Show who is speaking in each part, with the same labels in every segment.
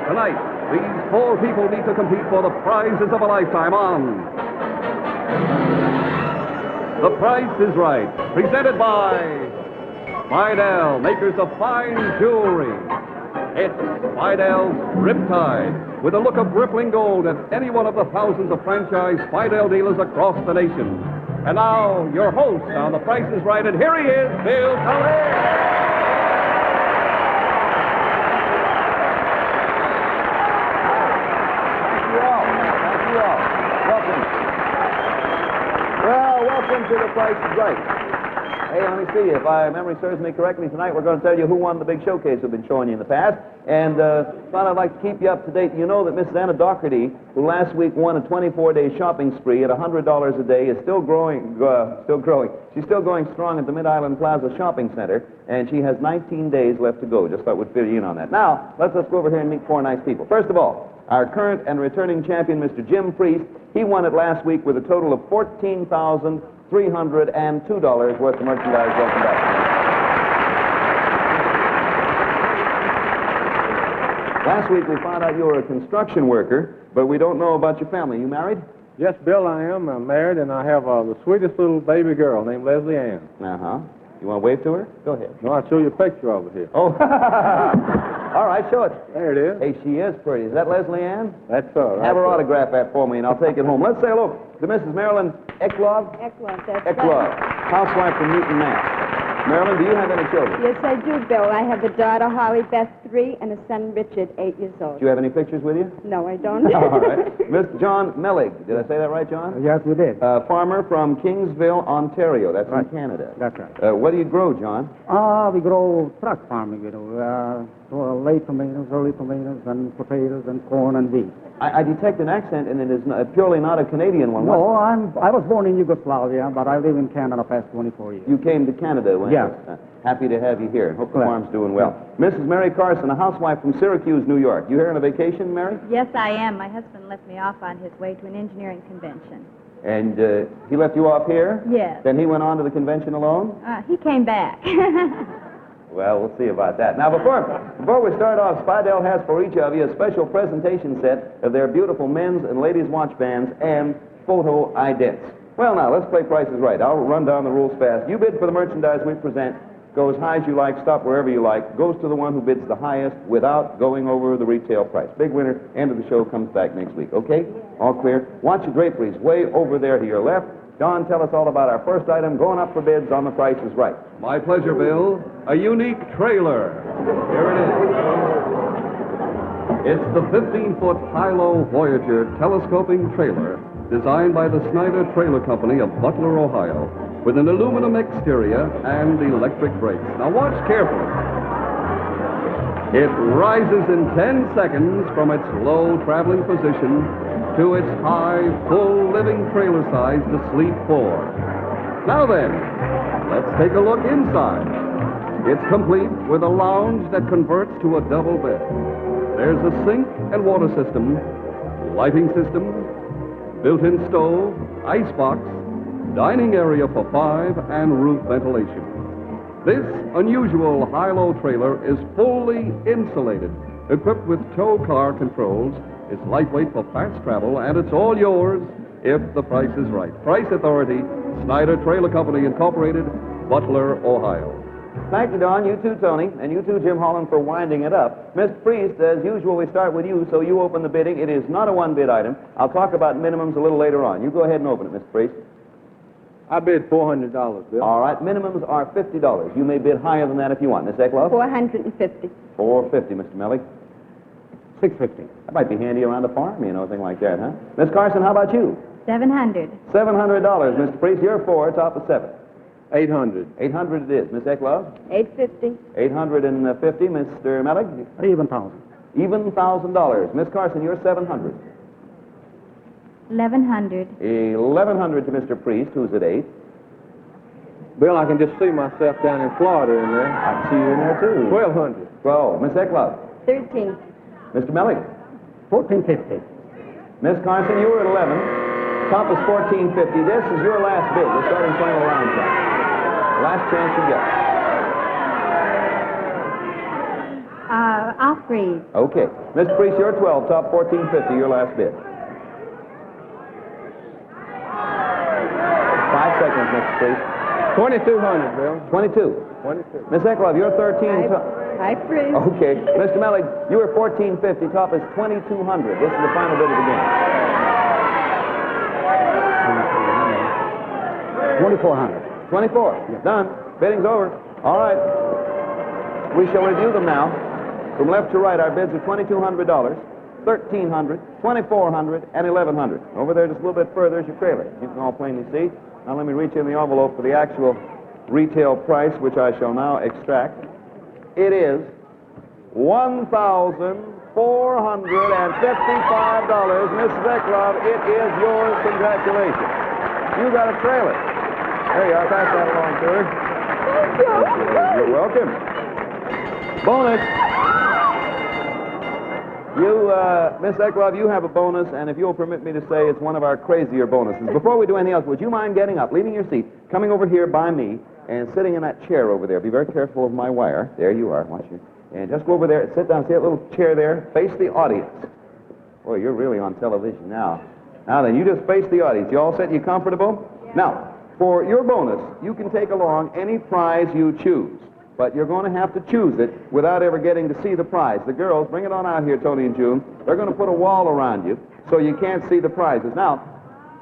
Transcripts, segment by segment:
Speaker 1: Tonight, these four people need to compete for the prizes of a lifetime on The Price is Right, presented by Fidel, makers of fine jewelry. It's Fidel's Riptide, with a look of rippling gold at any one of the thousands of franchise Fidel dealers across the nation. And now, your host on The Price is Right, and here he is, Bill Tony.
Speaker 2: Welcome to The Price is Right. Hey, let me see. If my memory serves me correctly, tonight we're going to tell you who won the big showcase we've been showing you in the past. And thought I'd like to keep you up to date. You know that Mrs. Anna Doherty, who last week won a 24-day shopping spree at $100 a day, is still growing. She's still going strong at the Mid-Island Plaza Shopping Center, and she has 19 days left to go. Just thought we'd fill you in on that. Now, let's go over here and meet four nice people. First of all, our current and returning champion, Mr. Jim Priest. He won it last week with a total of $14,302 worth of merchandise. Welcome back. Last week we found out you were a construction worker, but we don't know about your family. You married?
Speaker 3: Yes, Bill, I am. I'm married, and I have the sweetest little baby girl named Leslie Ann.
Speaker 2: Uh-huh. You want to wave to her? Go ahead.
Speaker 3: No, I'll show you a picture of her here.
Speaker 2: Oh, all right, show it.
Speaker 3: There it is.
Speaker 2: Hey, she is pretty. Is that Leslie Ann?
Speaker 3: That's all right.
Speaker 2: Have her autograph that for me, and I'll take it home. Let's say hello to Mrs. Marilyn Eklov.
Speaker 4: Eklov, that's
Speaker 2: Eklov,
Speaker 4: right.
Speaker 2: housewife from Newton, Mass. Marilyn, do you have any children?
Speaker 4: Yes, I do, Bill. I have a daughter, Holly Beth, 3, and a son, Richard, 8 years old.
Speaker 2: Do you have any pictures with you?
Speaker 4: No, I don't.
Speaker 2: All right. Mr. John Mellig. Did I say that right, John?
Speaker 5: Yes, we did.
Speaker 2: Farmer from Kingsville, Ontario. That's
Speaker 5: Right.
Speaker 2: in Canada.
Speaker 5: That's right.
Speaker 2: What do you grow, John?
Speaker 5: We grow truck farming, late tomatoes, early tomatoes, and potatoes, and corn, and wheat.
Speaker 2: I detect an accent, and it is purely not a Canadian one.
Speaker 5: No, I was born in Yugoslavia, but I live in Canada past 24 years.
Speaker 2: You came to Canada when?
Speaker 5: Yes.
Speaker 2: Happy to have you here. Hope the
Speaker 5: Glad.
Speaker 2: farm's doing well. Mrs. Mary Carson, a housewife from Syracuse, New York. You here on a vacation, Mary?
Speaker 6: Yes, I am. My husband left me off on his way to an engineering convention.
Speaker 2: And he left you off here?
Speaker 6: Yes.
Speaker 2: Then he went on to the convention alone?
Speaker 6: He came back.
Speaker 2: Well, we'll see about that. Now, before we start off, Spidell has for each of you a special presentation set of their beautiful men's and ladies' watch bands and photo idents. Well, now, let's play Price is Right. I'll run down the rules fast. You bid for the merchandise we present. Go as high as you like, stop wherever you like. Goes to the one who bids the highest without going over the retail price. Big winner, end of the show, comes back next week. Okay? All clear? Watch your draperies way over there to your left. Don, tell us all about our first item going up for bids on The Price is Right.
Speaker 1: My pleasure, Bill. A unique trailer. Here it is. It's the 15-foot high-low Voyager telescoping trailer designed by the Snyder Trailer Company of Butler, Ohio, with an aluminum exterior and electric brakes. Now watch carefully. It rises in 10 seconds from its low traveling position to its high, full living trailer size to sleep 4. Now then, let's take a look inside. It's complete with a lounge that converts to a double bed. There's a sink and water system, lighting system, built-in stove, icebox, dining area for 5, and roof ventilation. This unusual high-low trailer is fully insulated, equipped with tow car controls. It's lightweight for fast travel, and it's all yours if the price is right. Price Authority, Snyder Trailer Company, Incorporated, Butler, Ohio.
Speaker 2: Thank you, Don. You too, Tony. And you too, Jim Holland, for winding it up. Mr. Priest, as usual, we start with you, so you open the bidding. It is not a one-bid item. I'll talk about minimums a little later on. You go ahead and open it, Mr. Priest.
Speaker 3: I bid $400, Bill.
Speaker 2: All right. Minimums are $50. You may bid higher than that if you want. Miss Eklov?
Speaker 4: 450.
Speaker 2: $450, Mr. Mellick.
Speaker 5: $650.
Speaker 2: That might be handy around the farm, you know, thing like that, huh? Miss Carson, how about you?
Speaker 6: $700.
Speaker 2: $700, Mr. Priest. You're 4, top of 7.
Speaker 3: $800.
Speaker 2: $800 it is. Miss Eklov?
Speaker 4: 850.
Speaker 2: $850. Mr. Mellick?
Speaker 5: Even $1,000.
Speaker 2: Even $1,000. Miss Carson, you're 700.
Speaker 6: $1,100.
Speaker 2: $1,100 to Mr. Priest, who's at 8.
Speaker 3: Bill, I can just see myself down in Florida in there.
Speaker 2: I can see you in there, too.
Speaker 3: $1,200.
Speaker 2: 12. Miss Eklov?
Speaker 4: 13.
Speaker 2: Mr. Mellick?
Speaker 5: $1,450.
Speaker 2: Miss Carson, you were at 11. Top is 1450. This is your last bid. We're starting final round time. Last chance you get.
Speaker 6: I'll
Speaker 4: Freeze.
Speaker 2: Okay. Miss Priest, you're 12, top 1450, your last bid. 5 seconds, Mr. Priest.
Speaker 3: 2,200, Bill.
Speaker 2: 22.
Speaker 3: 22.
Speaker 2: Miss Eklov, you're 13.
Speaker 4: I freeze.
Speaker 2: Okay. Mr. Mellig, you were 1450, top is 2,200. This is the final bid of the game.
Speaker 5: 2,400.
Speaker 2: 24. Done. Bidding's over. All right. We shall review them now. From left to right, our bids are $2,200, $1,300, $2,400, and $1,100. Over there, just a little bit further, is your trailer. You can all plainly see. Now let me reach in the envelope for the actual retail price, which I shall now extract. It is $1,455. Mrs. Eklov, it is yours. Congratulations. You got a trailer. There you are. Pass that along to her. You're welcome. Bonus. You, Miss Eklov, you have a bonus, and if you'll permit me to say, it's one of our crazier bonuses. Before we do anything else, would you mind getting up, leaving your seat, coming over here by me, and sitting in that chair over there? Be very careful of my wire. There you are. Watch you. And just go over there and sit down. See that little chair there? Face the audience. Boy, you're really on television now. Now then, you just face the audience. You all set? You comfortable? Now, for your bonus, you can take along any prize you choose. But you're going to have to choose it without ever getting to see the prize. The girls, bring it on out here, Tony and June. They're going to put a wall around you so you can't see the prizes. Now,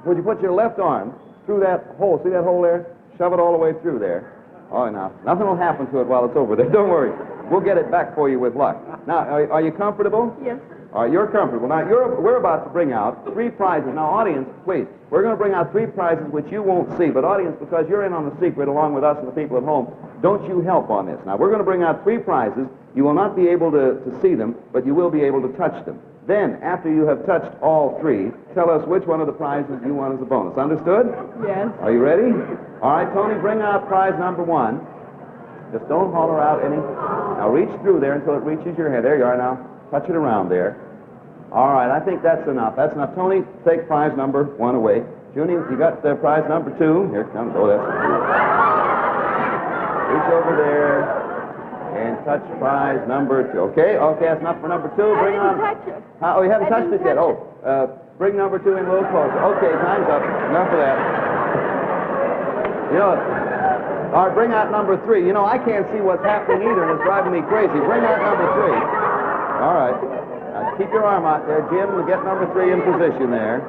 Speaker 2: would you put your left arm through that hole? See that hole there? Shove it all the way through there. Oh, now, nothing will happen to it while it's over there. Don't worry. We'll get it back for you with luck. Now, are you comfortable?
Speaker 4: Yes.
Speaker 2: All right, you're comfortable. Now, we're about to bring out 3 prizes. Now, audience, please, we're going to bring out 3 prizes which you won't see. But, audience, because you're in on the secret along with us and the people at home, don't you help on this. Now, we're going to bring out 3 prizes. You will not be able to see them, but you will be able to touch them. Then, after you have touched all 3, tell us which one of the prizes you want as a bonus. Understood?
Speaker 4: Yes.
Speaker 2: Are you ready? All right, Tony, bring out prize number 1. Just don't holler out any. Now, reach through there until it reaches your head. There you are now. Touch it around there. All right, I think that's enough. That's enough. Tony, take prize number 1 away. Junie, you got prize number 2. Here it comes. Oh, that's reach over there and touch prize number 2. Okay, that's enough for number 2. Bring
Speaker 4: I
Speaker 2: on.
Speaker 4: didn't touch it.
Speaker 2: Oh, you haven't touched it yet.
Speaker 4: touch
Speaker 2: Bring number 2 in a little closer. Okay, time's up. Enough of that. You know, all right, bring out number 3. You know, I can't see what's happening either, and it's driving me crazy. Bring out number 3. All right. Now, keep your arm out there, Jim, and get number 3 in position there.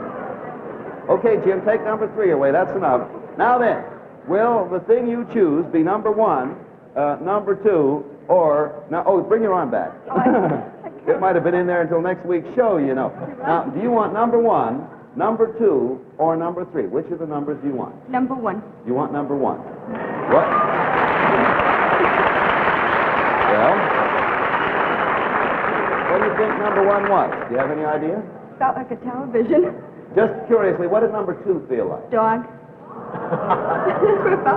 Speaker 2: Okay, Jim, take number 3 away. That's enough. Now then, will the thing you choose be number 1, number 2, or... Now, bring your arm back. It might have been in there until next week's show, you know. Now, do you want number 1, number 2, or number 3? Which of the numbers do you want?
Speaker 4: Number 1.
Speaker 2: You want number 1. What? Well, what do you think number 1 was? Do you have any idea?
Speaker 4: Felt like a television.
Speaker 2: Just curiously, what did number 2 feel like?
Speaker 4: Dog.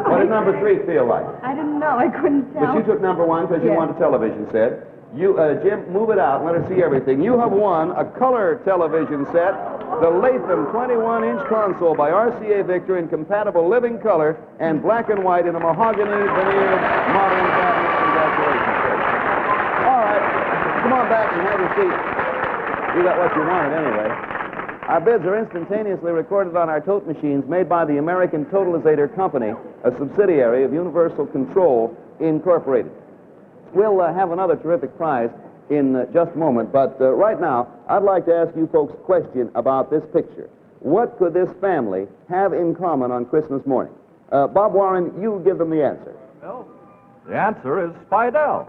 Speaker 2: What did number 3 feel like?
Speaker 4: I didn't know. I couldn't tell.
Speaker 2: But you took number 1 because you
Speaker 4: Yes.
Speaker 2: wanted television set. You, Jim, move it out and let her see everything. You have won a color television set, the Latham 21-inch console by RCA Victor in compatible living color and black and white in a mahogany veneered modern cabinet. Congratulations, sir. All right, come on back and have a seat. You got what you wanted anyway. Our bids are instantaneously recorded on our tote machines made by the American Totalizator Company, a subsidiary of Universal Control Incorporated. We'll have another terrific prize in just a moment, but right now, I'd like to ask you folks a question about this picture. What could this family have in common on Christmas morning? Bob Warren, you give them the answer.
Speaker 7: Well, the answer is Spidell.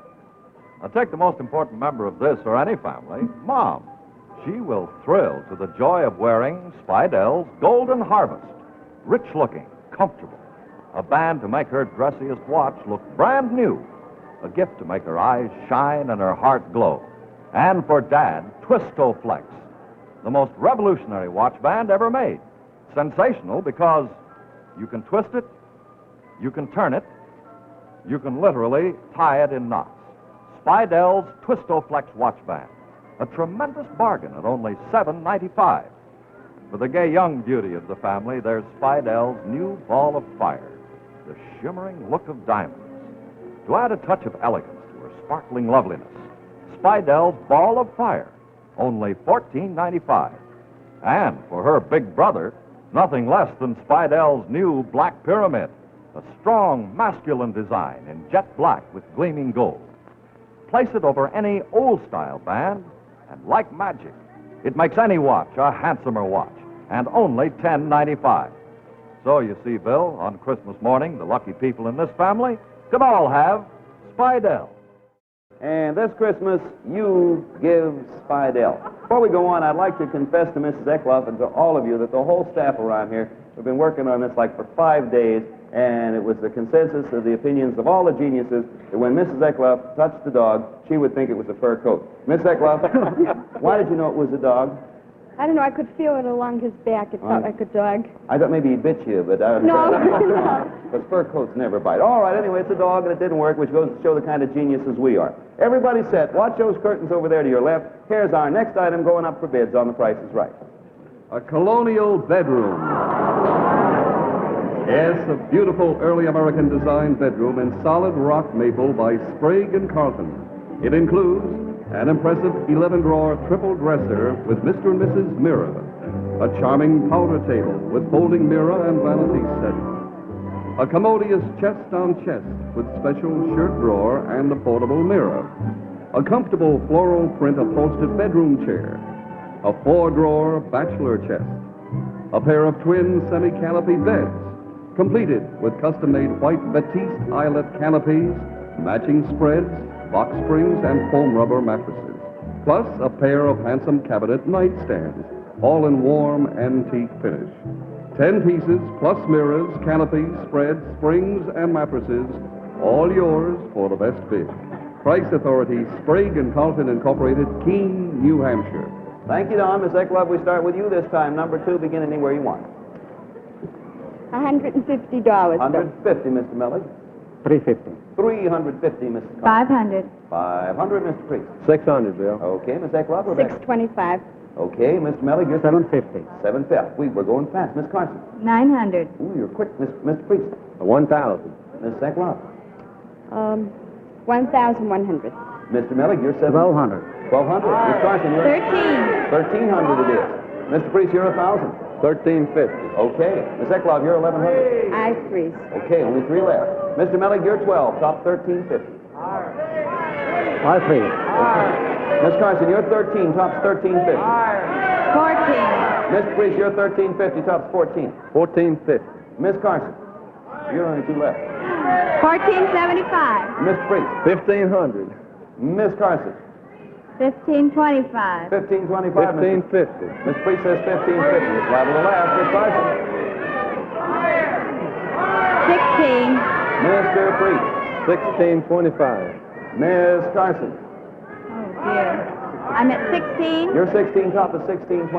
Speaker 7: Now, take the most important member of this or any family, Mom. She will thrill to the joy of wearing Spidell's Golden Harvest. Rich-looking, comfortable. A band to make her dressiest watch look brand new. A gift to make her eyes shine and her heart glow. And for Dad, Twistoflex, the most revolutionary watch band ever made. Sensational because you can twist it, you can turn it, you can literally tie it in knots. Spidell's Twistoflex watch band. A tremendous bargain at only $7.95. For the gay young beauty of the family, there's Spidell's new ball of fire, the shimmering look of diamonds. To add a touch of elegance to her sparkling loveliness, Spiedel's Ball of Fire, only $14.95. And for her big brother, nothing less than Spiedel's new Black Pyramid, a strong, masculine design in jet black with gleaming gold. Place it over any old-style band, and like magic, it makes any watch a handsomer watch, and only $10.95. So you see, Bill, on Christmas morning, the lucky people in this family could all have Spiedel.
Speaker 2: And this Christmas, you give Spiedel. Before we go on, I'd like to confess to Mrs. Eckloff and to all of you that the whole staff around here have been working on this like for 5 days, and it was the consensus of the opinions of all the geniuses that when Mrs. Eckloff touched the dog, she would think it was a fur coat. Miss Eckloff, why did you know it was a dog?
Speaker 4: I don't know, I could feel it along his back. It felt like a dog.
Speaker 2: I thought maybe he bit you, but I don't
Speaker 4: No,
Speaker 2: know.
Speaker 4: no.
Speaker 2: But fur coats never bite. All right, anyway, it's a dog, and it didn't work, which goes to show the kind of geniuses we are. Everybody set. Watch those curtains over there to your left. Here's our next item going up for bids on The Price is Right.
Speaker 1: A colonial bedroom. Yes, a beautiful early American design bedroom in solid rock maple by Sprague and Carlton. It includes an impressive 11-drawer triple dresser with Mr. and Mrs. Mirror, a charming powder table with folding mirror and vanity set, a commodious chest-on-chest with special shirt drawer and a portable mirror, a comfortable floral print upholstered bedroom chair, a 4-drawer bachelor chest, a pair of twin semi-canopy beds, completed with custom-made white batiste eyelet canopies, matching spreads, box springs, and foam rubber mattresses, plus a pair of handsome cabinet nightstands, all in warm antique finish. 10 pieces, plus mirrors, canopies, spreads, springs, and mattresses, all yours for the best bid. Price authority, Sprague and Carlton Incorporated, Keene, New Hampshire.
Speaker 2: Thank you, Don. Miss Eckloff, we start with you this time. Number 2, begin anywhere you want.
Speaker 4: $150.
Speaker 2: 150, Mr. Mellick.
Speaker 5: $350.
Speaker 2: 350, Mrs. Carter.
Speaker 6: 500.
Speaker 2: 500, Mr. Priest.
Speaker 3: 600, Bill.
Speaker 2: Okay, Miss Eckloff, Rebecca.
Speaker 4: $625.
Speaker 2: Okay, Mr. Mellick, you're
Speaker 5: $750.
Speaker 2: 750. We're going fast. Miss Carson.
Speaker 6: 900.
Speaker 2: Ooh, you're quick, Mr. Priest.
Speaker 3: 1,000.
Speaker 2: Miss Eckloff.
Speaker 4: 1,100.
Speaker 2: Mr. Mellick, you're 7.
Speaker 5: 1,200.
Speaker 2: 1,200. Miss Carson, you're
Speaker 6: 13.
Speaker 2: 1,300 it is. Mr. Priest, you're 1,000.
Speaker 3: 1,350.
Speaker 2: Okay. Miss Eckloff, you're 1,100.
Speaker 4: I freeze.
Speaker 2: Okay, only 3 left. Mr. Mellick, you're 12. Top 1,350.
Speaker 5: I freeze.
Speaker 2: Miss Carson, you're 13. Tops 1,350.
Speaker 6: 14.
Speaker 2: Mr. Priest, you're 1,350. Tops 14.
Speaker 3: 1,450.
Speaker 2: Miss Carson, you're only 2 left.
Speaker 6: 1475.
Speaker 2: Mr. Priest.
Speaker 3: 1,500.
Speaker 2: Miss Carson.
Speaker 6: 1525.
Speaker 2: 1,525.
Speaker 3: 1,550.
Speaker 2: Miss Priest says 1,550. It's liable to last. Miss Carson.
Speaker 6: 16.
Speaker 2: Mr. Priest.
Speaker 3: 1,625.
Speaker 2: Miss Carson.
Speaker 6: Oh, dear. I'm at 16.
Speaker 2: You're 16. Top is 1,625.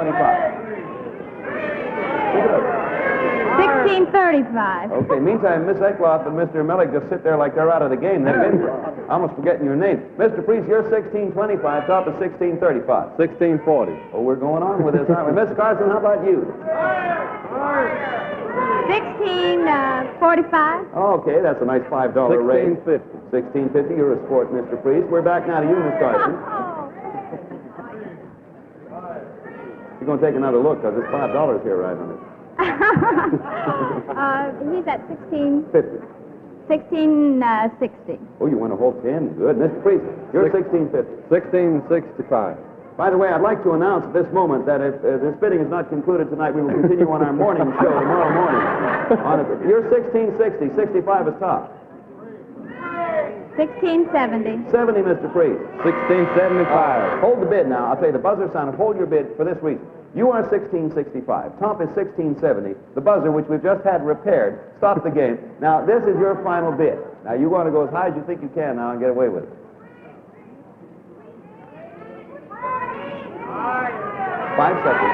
Speaker 2: Pick it up.
Speaker 6: 1635.
Speaker 2: Okay, meantime, Miss Eckloff and Mr. Mellick just sit there like they're out of the game. They've been almost forgetting your name. Mr. Priest, you're 1625. Top is 1635.
Speaker 3: 1,640.
Speaker 2: Oh, we're going on with this, aren't we? Miss Carson, how about you?
Speaker 6: 1645.
Speaker 2: Okay, that's a nice $5 raise.
Speaker 3: 1,650.
Speaker 2: 1650. You're a sport, Mr. Priest. We're back now to you, Miss Carson. You're going to take another look because there's $5 here right on it.
Speaker 6: He's at 16.
Speaker 2: 50.
Speaker 6: 1660.
Speaker 2: Oh, you won a whole 10. Good. Mr. Priest, you're 1650.
Speaker 3: 1,665.
Speaker 2: By the way, I'd like to announce at this moment that if this bidding is not concluded tonight, we will continue on our morning show tomorrow morning. You're 1660. 65 is top.
Speaker 6: 1670.
Speaker 2: 70, Mr. Priest.
Speaker 3: 1,675.
Speaker 2: Hold the bid now. I'll tell you, the buzzer sounded. Hold your bid for this reason. You are 1665. Top is 1670. The buzzer, which we've just had repaired, stopped the game. Now, this is your final bid. Now, you want to go as high as you think you can now and get away with it. 5 seconds.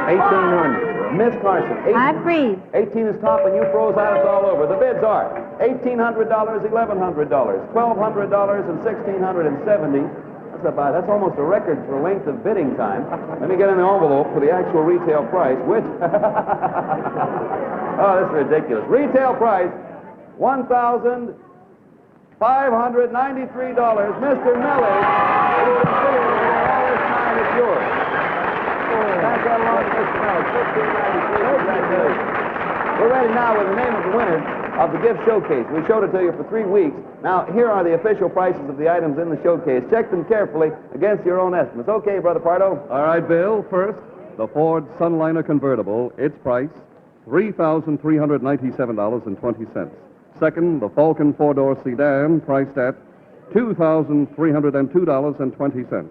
Speaker 3: 1,800.
Speaker 2: Miss Carson.
Speaker 6: I freeze.
Speaker 2: 18 is top, and you froze out. It's all over. The bids are $1,800, $1,100, $1,200, and $1,670. That's almost a record for length of bidding time. Let me get in the envelope for the actual retail price, which... oh, this is ridiculous. Retail price, $1,200. $593. Mr. Melly, you've been sitting here all this time. It's yours. Pass that along to Mr. Melly. $1,593. Congratulations. We're ready now with the name of the winner of the gift showcase. We showed it to you for 3 weeks. Now, here are the official prices of the items in the showcase. Check them carefully against your own estimates. Okay, Brother Pardo?
Speaker 1: All right, Bill. First, the Ford Sunliner convertible. Its price, $3,397.20. Second, the Falcon four-door sedan, priced at $2,302.20.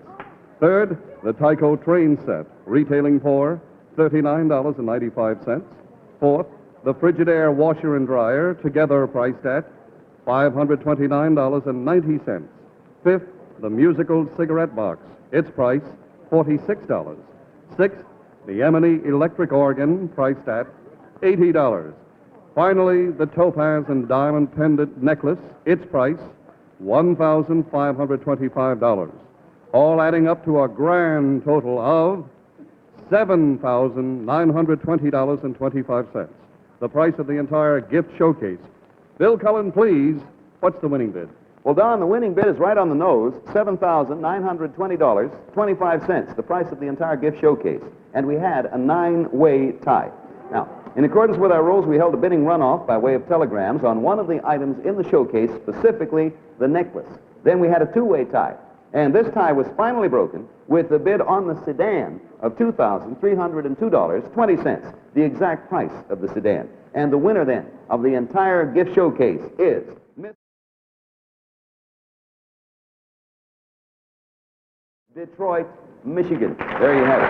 Speaker 1: Third, the Tyco train set, retailing for $39.95. Fourth, the Frigidaire washer and dryer, together priced at $529.90. Fifth, the musical cigarette box, its price, $46. Sixth, the Emily electric organ, priced at $80. Finally, the topaz and diamond pendant necklace, its price, $1,525. All adding up to a grand total of $7,920.25. The price of the entire gift showcase. Bill Cullen, please, what's the winning bid?
Speaker 2: Well, Don, the winning bid is right on the nose, $7,920.25, the price of the entire gift showcase. And we had a 9-way tie. Now, in accordance with our rules, we held a bidding runoff by way of telegrams on one of the items in the showcase, specifically the necklace. Then we had a 2-way tie. And this tie was finally broken with the bid on the sedan of $2,302.20, the exact price of the sedan. And the winner, then, of the entire gift showcase is Miss Detroit, Michigan. There you have it.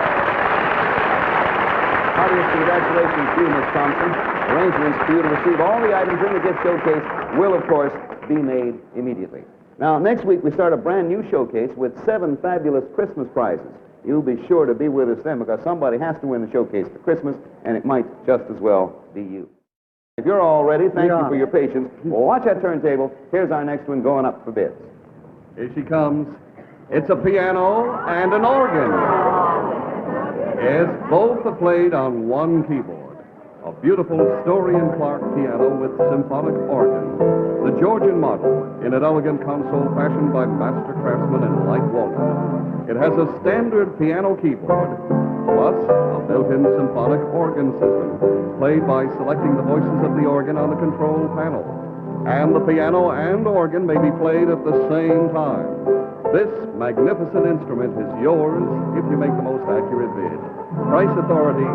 Speaker 2: Heartiest congratulations to you, Miss Thompson. Arrangements for you to receive all the items in the gift showcase will, of course, be made immediately. Now, next week we start a brand new showcase with 7 fabulous Christmas prizes. You'll be sure to be with us then because somebody has to win the showcase for Christmas, and it might just as well be you. If you're all ready, thank you for your patience. Well, watch that turntable. Here's our next one going up for bids.
Speaker 1: Here she comes. It's a piano and an organ. Yes, both are played on one keyboard. A beautiful Story and Clark piano with symphonic organ. The Georgian model in an elegant console fashioned by master craftsmen in light walnut. It has a standard piano keyboard, plus a built-in symphonic organ system, played by selecting the voices of the organ on the control panel. And the piano and organ may be played at the same time. This magnificent instrument is yours if you make the most accurate bid. Price Authority,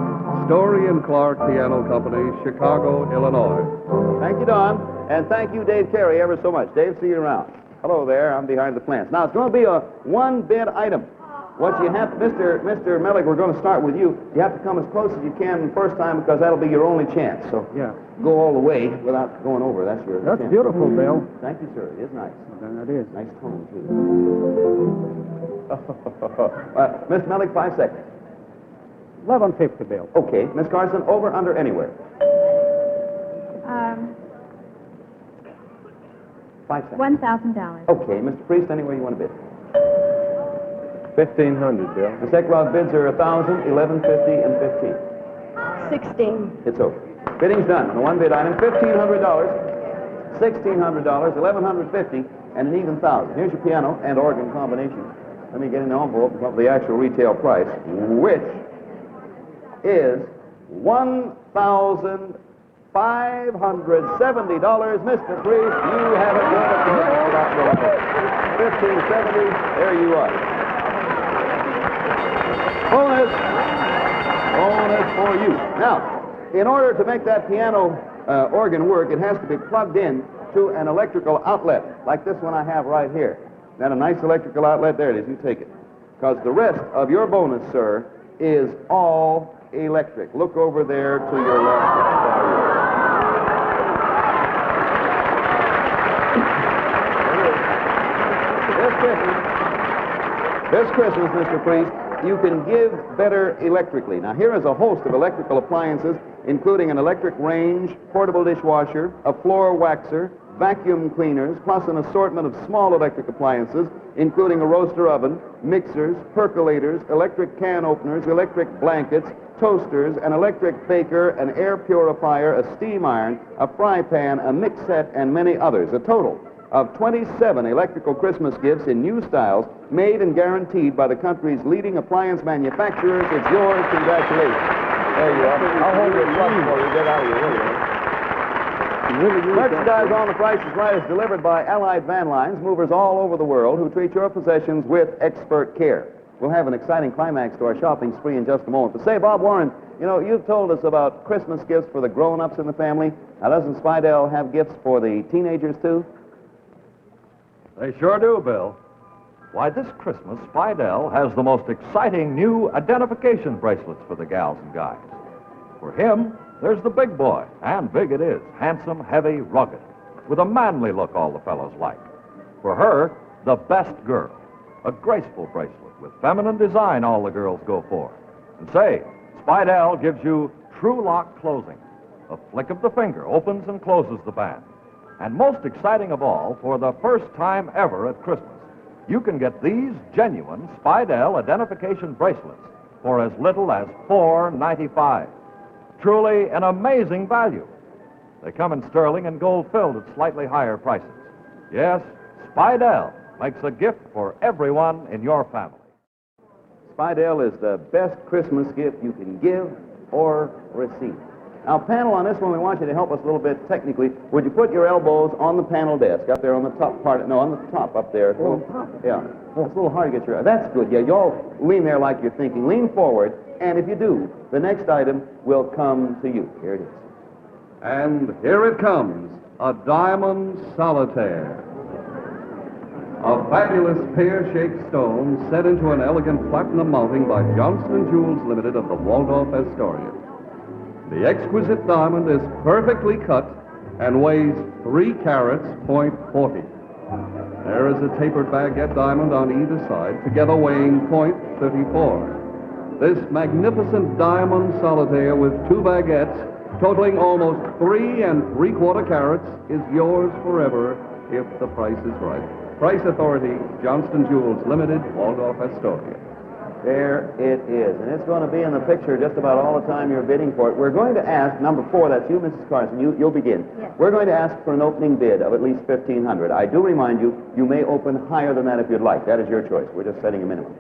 Speaker 1: Story and Clark Piano Company, Chicago, Illinois.
Speaker 2: Thank you, Don. And thank you, Dave Carey, ever so much. Dave, see you around. Hello there. I'm behind the plants. Now, it's going to be a one-bid item. What you have, Mr. Mellick, we're going to start with you. You have to come as close as you can the first time because that'll be your only chance. So go all the way without going over. That's your
Speaker 5: That's
Speaker 2: chance.
Speaker 5: beautiful, Bill.
Speaker 2: Thank you, sir. It is nice.
Speaker 5: It is.
Speaker 2: Nice tone, too. Miss Mellick, 5 seconds.
Speaker 5: 1150, Bill.
Speaker 2: Okay. Miss Carson, over, under, anywhere. 5 seconds.
Speaker 6: $1,000.
Speaker 2: Okay. Mr. Priest, anywhere you want to bid.
Speaker 3: 1,500, Bill.
Speaker 2: Miss Eklund, bids are 1,000, 1150, and 15.
Speaker 4: 16.
Speaker 2: It's over. Bidding's done. The one bid item, $1,500, $1,600, $1,150, and an even 1,000. Here's your piano and organ combination. Let me get in the envelope of the actual retail price, which is $1,570. Mr. Priest, you have it. $1,570. There you are. Bonus for you. Now, in order to make that piano organ work, it has to be plugged in to an electrical outlet, like this one I have right here. Now, a nice electrical outlet, there it is, you take it. Because the rest of your bonus, sir, is all electric. Look over there to your left. This Christmas, Mr. Priest, you can give better electrically. Now, here is a host of electrical appliances, including an electric range, portable dishwasher, a floor waxer, vacuum cleaners, plus an assortment of small electric appliances, including a roaster oven, mixers, percolators, electric can openers, electric blankets, toasters, an electric baker, an air purifier, a steam iron, a fry pan, a mix set, and many others. A total of 27 electrical Christmas gifts in new styles made and guaranteed by the country's leading appliance manufacturers. It's yours. Congratulations. There you are. I'll hold your plug before you get out of your way. Merchandise on The Price is Right is delivered by Allied Van Lines, movers all over the world who treat your possessions with expert care. We'll have an exciting climax to our shopping spree in just a moment. But say, Bob Warren, you know, you've told us about Christmas gifts for the grown-ups in the family. Now, doesn't Spidell have gifts for the teenagers, too?
Speaker 7: They sure do, Bill. Why, this Christmas, Spidell has the most exciting new identification bracelets for the gals and guys. For him, there's the big boy, and big it is, handsome, heavy, rugged, with a manly look all the fellows like. For her, the best girl, a graceful bracelet with feminine design all the girls go for. And say, Spidell gives you true lock closing. A flick of the finger opens and closes the band. And most exciting of all, for the first time ever at Christmas, you can get these genuine Spidell identification bracelets for as little as $4.95. Truly an amazing value. They come in sterling and gold-filled at slightly higher prices. Yes, Spidell makes a gift for everyone in your family.
Speaker 2: Spidell is the best Christmas gift you can give or receive. Now, panel, on this one, we want you to help us a little bit technically. Would you put your elbows on the panel desk up there on the top part? No, on the top up there. Yeah. It's a little hard to get your... That's good. Yeah, you all lean there like you're thinking. Lean forward, and if you do, the next item will come to you. Here it is.
Speaker 1: And here it comes, a diamond solitaire. A fabulous pear-shaped stone set into an elegant platinum mounting by Johnston Jewels Limited of the Waldorf Astoria. The exquisite diamond is perfectly cut and weighs 3 carats, .40. There is a tapered baguette diamond on either side, together weighing .34. This magnificent diamond solitaire with 2 baguettes, totaling almost 3 3/4 carats, is yours forever if the price is right. Price authority, Johnston Jewels Limited, Waldorf Astoria.
Speaker 2: There it is. And it's going to be in the picture just about all the time you're bidding for it. We're going to ask, number 4, that's you, Mrs. Carson. You'll begin.
Speaker 6: Yes.
Speaker 2: We're going to ask for an opening bid of at least $1,500. I do remind you, you may open higher than that if you'd like. That is your choice. We're just setting a minimum.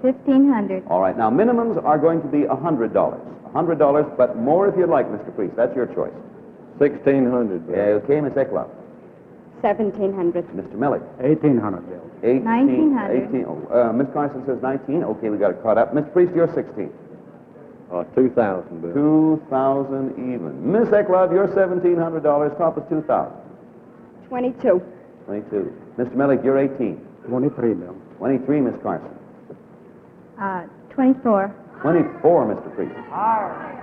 Speaker 6: 1,500.
Speaker 2: All right. Now, minimums are going to be $100. $100, but more if you'd like, Mr. Priest. That's your choice.
Speaker 3: 1,600, Bill.
Speaker 2: Okay, Miss Eckloff.
Speaker 4: 1,700.
Speaker 2: Mr. Millick.
Speaker 5: 1,800, Bill.
Speaker 6: 1,900.
Speaker 2: Miss Carson says 19. Okay, we got it caught up. Mr. Priest, you're 16.
Speaker 3: 2,000, Bill.
Speaker 2: 2,000 even. Miss Eckloff, you're $1,700. Top is 2,000.
Speaker 4: 22.
Speaker 2: 22. Mr. Millick, you're 18.
Speaker 5: 23, Bill.
Speaker 2: 23, Miss Carson.
Speaker 6: 24.
Speaker 2: 24, Mr. Priest.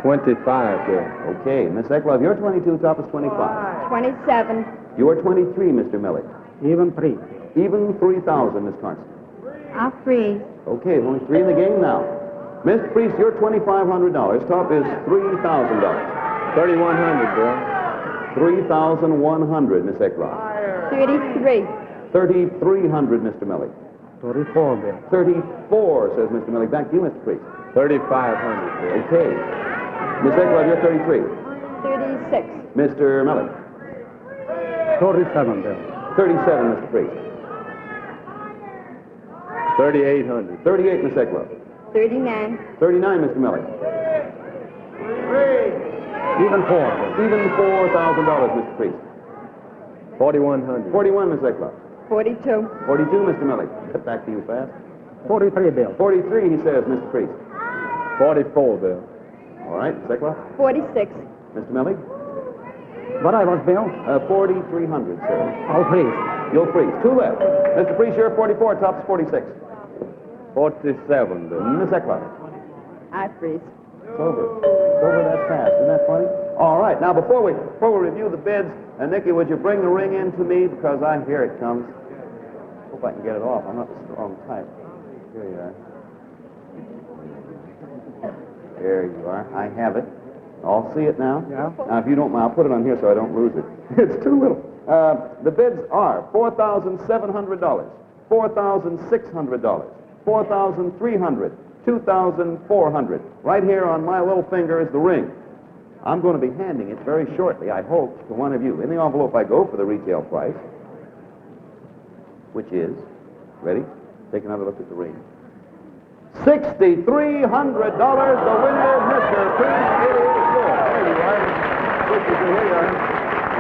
Speaker 3: 25, Bill.
Speaker 2: Okay, Miss Eckloff, you're 22. Top is 25.
Speaker 4: 27.
Speaker 2: You are 23, Mr. Millick.
Speaker 5: Even 3.
Speaker 2: Even 3,000, Miss Carson.
Speaker 6: I'll freeze.
Speaker 2: Okay, only 3 in the game now. Mr. Priest, you're $2,500. Top is $3,000.
Speaker 3: 3,100, Bill.
Speaker 2: 3,100, Miss Eckloff.
Speaker 4: 33.
Speaker 2: 3,300, Mr. Millick.
Speaker 5: 34, Bill.
Speaker 2: 34, says Mr. Millick. Back to you, Mr. Priest.
Speaker 3: 3,500, Bill.
Speaker 2: Okay. Miss Eckloff, you're 33.
Speaker 4: 36.
Speaker 2: Mr. Millick.
Speaker 5: 37, Bill.
Speaker 2: 37, Mr. Priest.
Speaker 3: 3,800.
Speaker 2: 38, Miss Eckloff.
Speaker 4: 39.
Speaker 2: 39, Mr. Millick.
Speaker 5: Even 4.
Speaker 2: Even $4,000, Mr. Priest.
Speaker 3: 4,100.
Speaker 2: 41, Miss Eckloff.
Speaker 4: 42.
Speaker 2: 42, Mr. Millick. Get back to you fast.
Speaker 5: 43, Bill.
Speaker 2: 43, he says, Mr. Priest.
Speaker 3: 44, Bill.
Speaker 2: All right, Miss Eckloff.
Speaker 4: 46.
Speaker 2: Mr. Millick.
Speaker 5: What I was, Bill?
Speaker 2: 4,300, sir.
Speaker 5: I'll freeze.
Speaker 2: You'll freeze. 2 left. Mr. Priest, you're 44. Top's 46.
Speaker 3: 47, Bill.
Speaker 2: Miss Eckloff.
Speaker 4: I freeze.
Speaker 2: It's over. It's over that fast. Isn't that funny? All right. Now, before we review the bids, Nikki, would you bring the ring in to me? Because I hear it comes. Hope I can get it off. I'm not the strong type. Here you are. There you are. I have it. I'll see it now.
Speaker 5: Yeah.
Speaker 2: Now, if you don't mind, I'll put it on here so I don't lose it. It's too little. The bids are $4,700, $4,600, $4,300, $2,400. Right here on my little finger is the ring. I'm going to be handing it very shortly, I hope, to one of you. In the envelope I go for the retail price, which is, ready? Take another look at the ring. $6,300. The winner, Mr. Priest. It is yours. There you are. Here you are.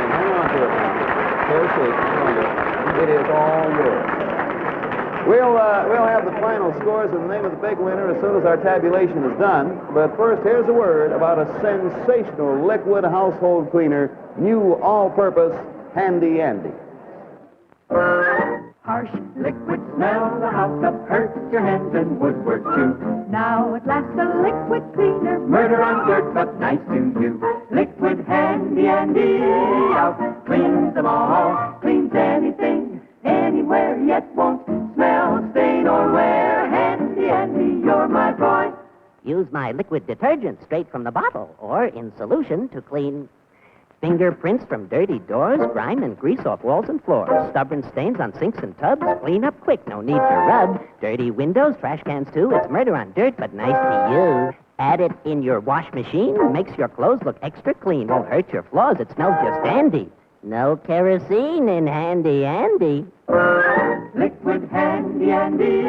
Speaker 2: And hang on to it now. Fair shake. It is all yours. We'll have the final scores and the name of the big winner as soon as our tabulation is done. But first, here's a word about a sensational liquid household cleaner, new all-purpose Handy Andy.
Speaker 8: Harsh liquid smell, the house up hurts your hands and woodwork too. Now at last a liquid cleaner, murder on dirt but nice to you. Liquid Handy Andy out, cleans them all, cleans anything, anywhere, yet won't smell, stain or wear. Handy Andy, you're my boy.
Speaker 9: Use my liquid detergent straight from the bottle or in solution to clean fingerprints from dirty doors, grime and grease off walls and floors, stubborn stains on sinks and tubs, clean up quick, no need to rub, dirty windows, trash cans too, it's murder on dirt, but nice to use. Add it in your wash machine, makes your clothes look extra clean, won't hurt your floors, it smells just dandy. No kerosene in Handy Andy.
Speaker 8: Liquid Handy Andy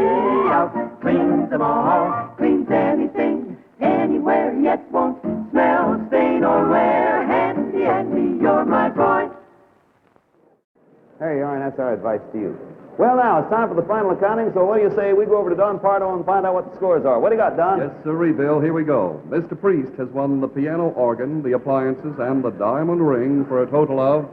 Speaker 8: out, cleans them all, cleans anything, anywhere, yet won't smell, stain or wear. Handy Andy, you're my boy.
Speaker 2: There you are, and that's our advice to you. Well, now, it's time for the final accounting, so what do you say we go over to Don Pardo and find out what the scores are? What do you got, Don?
Speaker 1: Yes, sirree, Bill. Here we go. Mr. Priest has won the piano organ, the appliances, and the diamond ring for a total of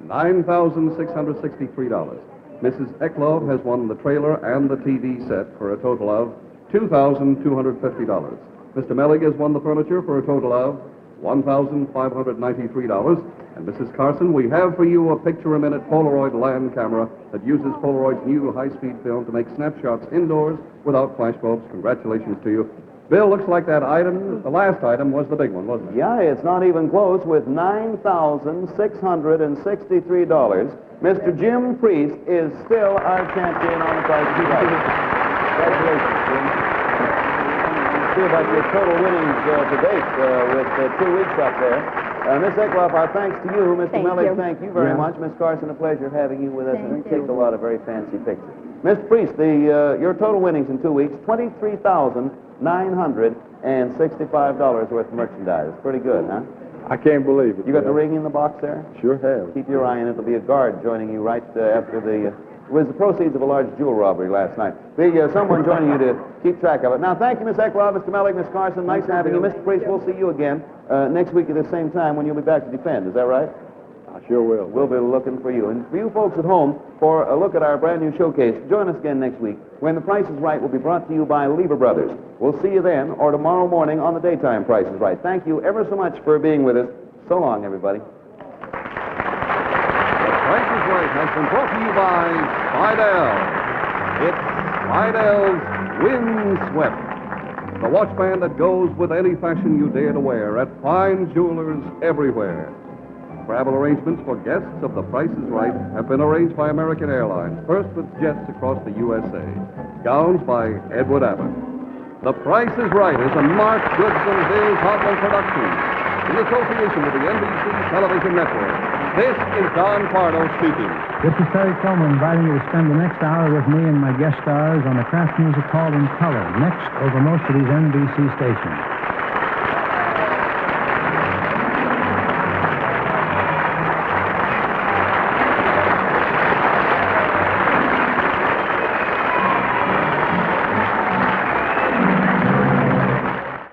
Speaker 1: $9,663. Mrs. Eklov has won the trailer and the TV set for a total of $2,250. Mr. Mellig has won the furniture for a total of $1,593. And Mrs. Carson, we have for you a picture-a-minute Polaroid land camera that uses Polaroid's new high-speed film to make snapshots indoors without flashbulbs. Congratulations to you. Bill, looks like that item, the last item, was the big one, wasn't it?
Speaker 2: Yeah, it's not even close with $9,663. Mr. Jim Priest is still our champion on the prize. Congratulations, Jim. See about your total winnings to date with 2 weeks up there. Miss Eckloff, our thanks to you. Mr. Mellick, thank you very much. Miss Carson, a pleasure having you with us. And we take a lot of very fancy pictures. Mr. Priest, your total winnings in 2 weeks, $23,965 worth of merchandise. Pretty good, huh?
Speaker 3: I can't believe it.
Speaker 2: You got the ring in the box there?
Speaker 3: Sure have.
Speaker 2: Keep your eye on it. There'll be a guard joining you right after the... It was the proceeds of a large jewel robbery last night. Someone joining you to keep track of it. Now, thank you, Miss Eckloff, Mr. Mellick, Miss Carson. Nice having you. Mr. Priest, we'll see you again next week at the same time when you'll be back to defend. Is that right?
Speaker 3: I sure will.
Speaker 2: We'll be looking for you. And for you folks at home, for a look at our brand new showcase, join us again next week when The Price is Right will be brought to you by Lever Brothers. We'll see you then or tomorrow morning on the daytime Price is Right. Thank you ever so much for being with us. So long, everybody.
Speaker 1: Price is Right has been brought to you by Spidell. It's Spidell's Windswept, the watch band that goes with any fashion you dare to wear at fine jewelers everywhere. Travel arrangements for guests of The Price is Right have been arranged by American Airlines, first with jets across the USA. Gowns by Edward Abbott. The Price is Right is a Mark Goodson Bill Todman production in association with the NBC Television Network. This is Don Pardo speaking.
Speaker 10: This is Terry Coleman inviting you to spend the next hour with me and my guest stars on the craft music called In Color, next over most of these NBC stations.